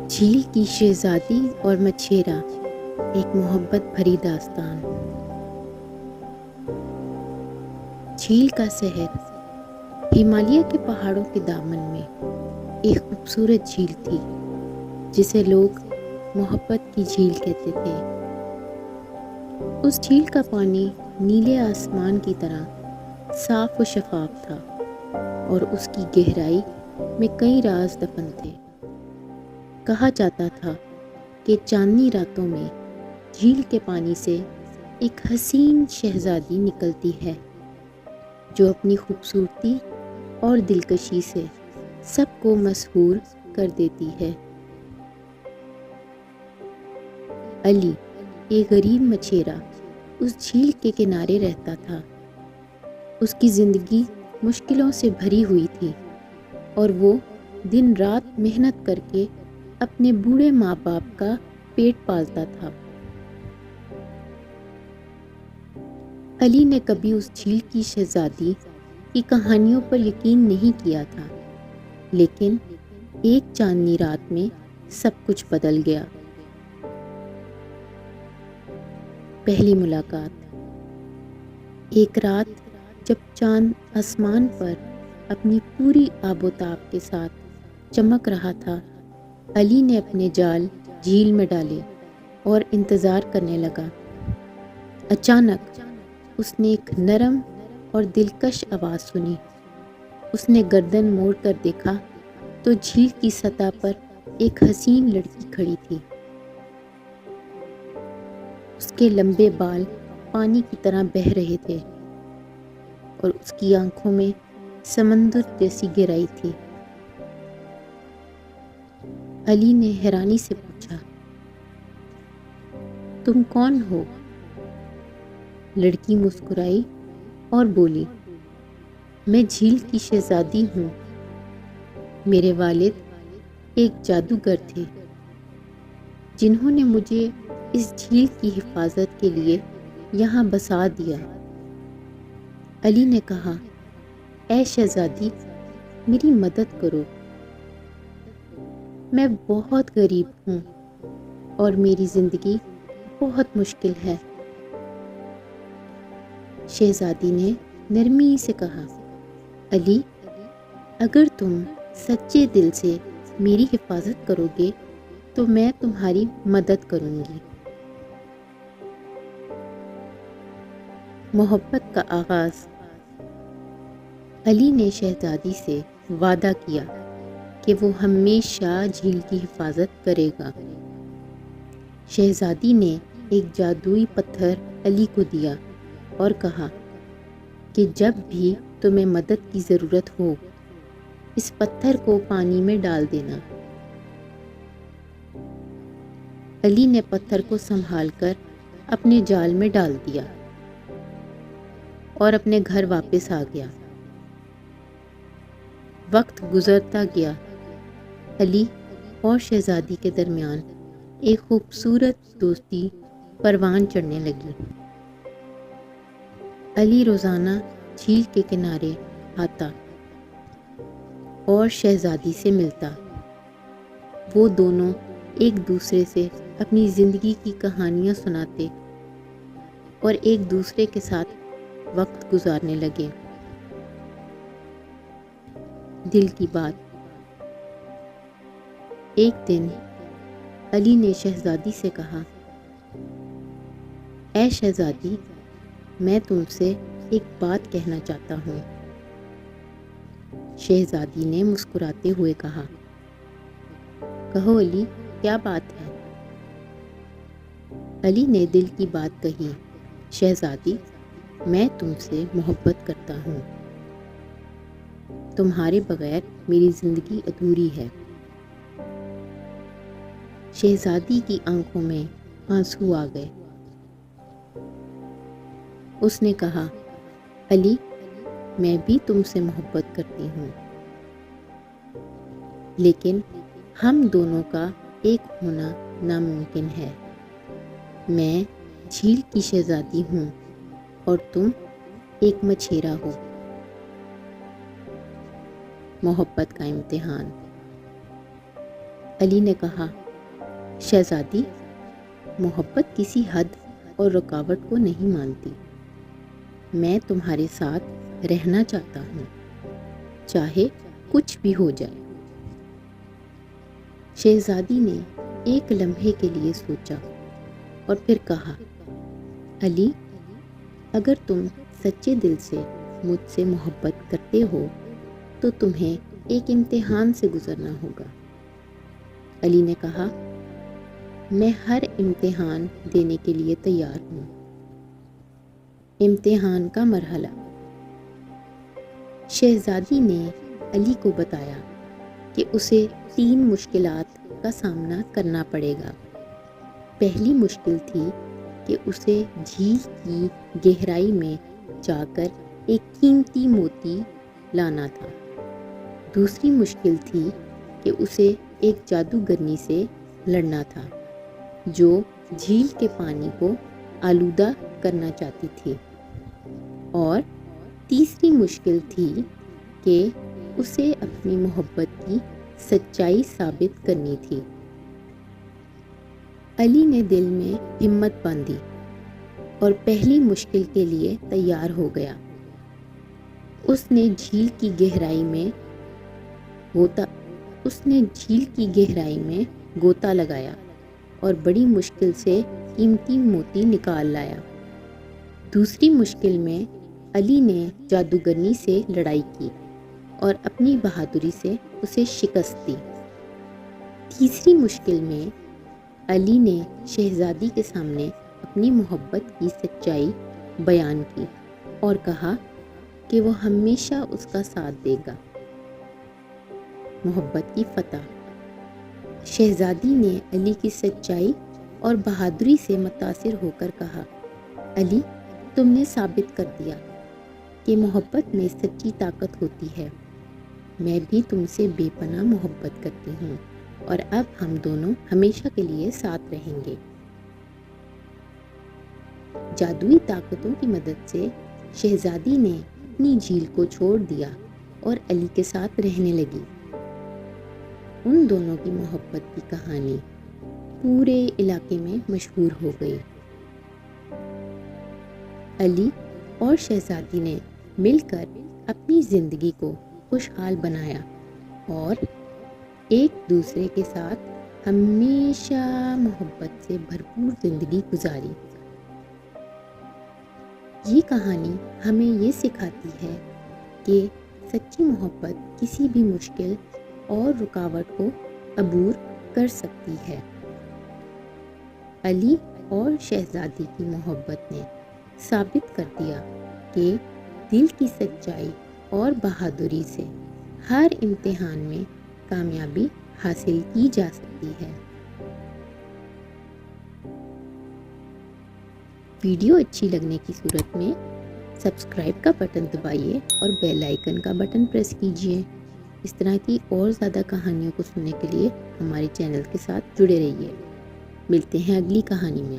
جھیل کی شہزادی اور مچھیرا، ایک محبت بھری داستان۔ جھیل کا شہر ہمالیہ کے پہاڑوں کے دامن میں ایک خوبصورت جھیل تھی جسے لوگ محبت کی جھیل کہتے تھے۔ اس جھیل کا پانی نیلے آسمان کی طرح صاف و شفاف تھا اور اس کی گہرائی میں کئی راز دفن تھے۔ کہا جاتا تھا کہ چاندنی راتوں میں جھیل کے پانی سے ایک حسین شہزادی نکلتی ہے جو اپنی خوبصورتی اور دلکشی سے سب کو مسحور کر دیتی ہے۔ علی، ایک غریب مچھیرا، اس جھیل کے کنارے رہتا تھا۔ اس کی زندگی مشکلوں سے بھری ہوئی تھی اور وہ دن رات محنت کر کے اپنے بوڑھے ماں باپ کا پیٹ پالتا تھا۔ علی نے کبھی اس جھیل کی شہزادی کی کہانیوں پر یقین نہیں کیا تھا، لیکن ایک چاندنی رات میں سب کچھ بدل گیا۔ پہلی ملاقات۔ ایک رات جب چاند آسمان پر اپنی پوری آب و تاب کے ساتھ چمک رہا تھا، علی نے اپنے جال جھیل میں ڈالے اور انتظار کرنے لگا۔ اچانک اس نے ایک نرم اور دلکش آواز سنی۔ اس نے گردن موڑ کر دیکھا تو جھیل کی سطح پر ایک حسین لڑکی کھڑی تھی۔ اس کے لمبے بال پانی کی طرح بہہ رہے تھے اور اس کی آنکھوں میں سمندر جیسی گہرائی تھی۔ علی نے حیرانی سے پوچھا، تم کون ہو؟ لڑکی مسکرائی اور بولی، میں جھیل کی شہزادی ہوں۔ میرے والد ایک جادوگر تھے جنہوں نے مجھے اس جھیل کی حفاظت کے لیے یہاں بسا دیا۔ علی نے کہا، اے شہزادی، میری مدد کرو۔ میں بہت غریب ہوں اور میری زندگی بہت مشکل ہے۔ شہزادی نے نرمی سے کہا، علی، اگر تم سچے دل سے میری حفاظت کرو گے تو میں تمہاری مدد کروں گی۔ محبت کا آغاز۔ علی نے شہزادی سے وعدہ کیا کہ وہ ہمیشہ جھیل کی حفاظت کرے گا۔ شہزادی نے ایک جادوئی پتھر علی کو دیا اور کہا کہ جب بھی تمہیں مدد کی ضرورت ہو، اس پتھر کو پانی میں ڈال دینا۔ علی نے پتھر کو سنبھال کر اپنے جال میں ڈال دیا اور اپنے گھر واپس آ گیا۔ وقت گزرتا گیا۔ علی اور شہزادی کے درمیان ایک خوبصورت دوستی پروان چڑھنے لگی۔ علی روزانہ جھیل کے کنارے آتا اور شہزادی سے ملتا۔ وہ دونوں ایک دوسرے سے اپنی زندگی کی کہانیاں سناتے اور ایک دوسرے کے ساتھ وقت گزارنے لگے۔ دل کی بات۔ ایک دن علی نے شہزادی سے کہا، اے شہزادی، میں تم سے ایک بات کہنا چاہتا ہوں۔ شہزادی نے مسکراتے ہوئے کہا، کہو علی، کیا بات ہے؟ علی نے دل کی بات کہی، شہزادی، میں تم سے محبت کرتا ہوں۔ تمہارے بغیر میری زندگی ادھوری ہے۔ شہزادی کی آنکھوں میں آنسو آ گئے۔ اس نے کہا، علی، میں بھی تم سے محبت کرتی ہوں، لیکن ہم دونوں کا ایک ہونا ناممکن ہے۔ میں جھیل کی شہزادی ہوں اور تم ایک مچھیرا ہو۔ محبت کا امتحان۔ علی نے کہا، شہزادی، محبت کسی حد اور رکاوٹ کو نہیں مانتی۔ میں تمہارے ساتھ رہنا چاہتا ہوں، چاہے کچھ بھی ہو جائے۔ شہزادی نے ایک لمحے کے لیے سوچا اور پھر کہا، علی، اگر تم سچے دل سے مجھ سے محبت کرتے ہو تو تمہیں ایک امتحان سے گزرنا ہوگا۔ علی نے کہا، میں ہر امتحان دینے کے لیے تیار ہوں۔ امتحان کا مرحلہ۔ شہزادی نے علی کو بتایا کہ اسے 3 مشکلات کا سامنا کرنا پڑے گا۔ پہلی مشکل تھی کہ اسے جھیل کی گہرائی میں جا کر ایک قیمتی موتی لانا تھا۔ دوسری مشکل تھی کہ اسے ایک جادوگرنی سے لڑنا تھا جو جھیل کے پانی کو آلودہ کرنا چاہتی تھی، اور تیسری مشکل تھی کہ اسے اپنی محبت کی سچائی ثابت کرنی تھی۔ علی نے دل میں ہمت باندھی اور پہلی مشکل کے لیے تیار ہو گیا۔ اس نے جھیل کی گہرائی میں غوطہ لگایا اور بڑی مشکل سے قیمتی موتی نکال لایا۔ دوسری مشکل میں علی نے جادوگرنی سے لڑائی کی اور اپنی بہادری سے اسے شکست دی۔ تیسری مشکل میں علی نے شہزادی کے سامنے اپنی محبت کی سچائی بیان کی اور کہا کہ وہ ہمیشہ اس کا ساتھ دے گا۔ محبت کی فتح۔ شہزادی نے علی کی سچائی اور بہادری سے متاثر ہو کر کہا، علی، تم نے ثابت کر دیا کہ محبت میں سچی طاقت ہوتی ہے۔ میں بھی تم سے بے پناہ محبت کرتی ہوں اور اب ہم دونوں ہمیشہ کے لیے ساتھ رہیں گے۔ جادوئی طاقتوں کی مدد سے شہزادی نے اپنی جھیل کو چھوڑ دیا اور علی کے ساتھ رہنے لگی۔ ان دونوں کی محبت کی کہانی پورے علاقے میں مشہور ہو گئی۔ علی اور شہزادی نے مل کر اپنی زندگی کو خوشحال بنایا اور ایک دوسرے کے ساتھ ہمیشہ محبت سے بھرپور زندگی گزاری۔ یہ کہانی ہمیں یہ سکھاتی ہے کہ سچی محبت کسی بھی مشکل اور رکاوٹ کو عبور کر سکتی ہے۔ علی اور شہزادی کی محبت نے ثابت کر دیا کہ دل کی سچائی اور بہادری سے ہر امتحان میں کامیابی حاصل کی جا سکتی ہے۔ ویڈیو اچھی لگنے کی صورت میں سبسکرائب کا بٹن دبائیے اور بیل آئیکن کا بٹن پریس کیجیے۔ اس طرح کی اور زیادہ کہانیوں کو سننے کے لیے ہمارے چینل کے ساتھ جڑے رہیے۔ ملتے ہیں اگلی کہانی میں۔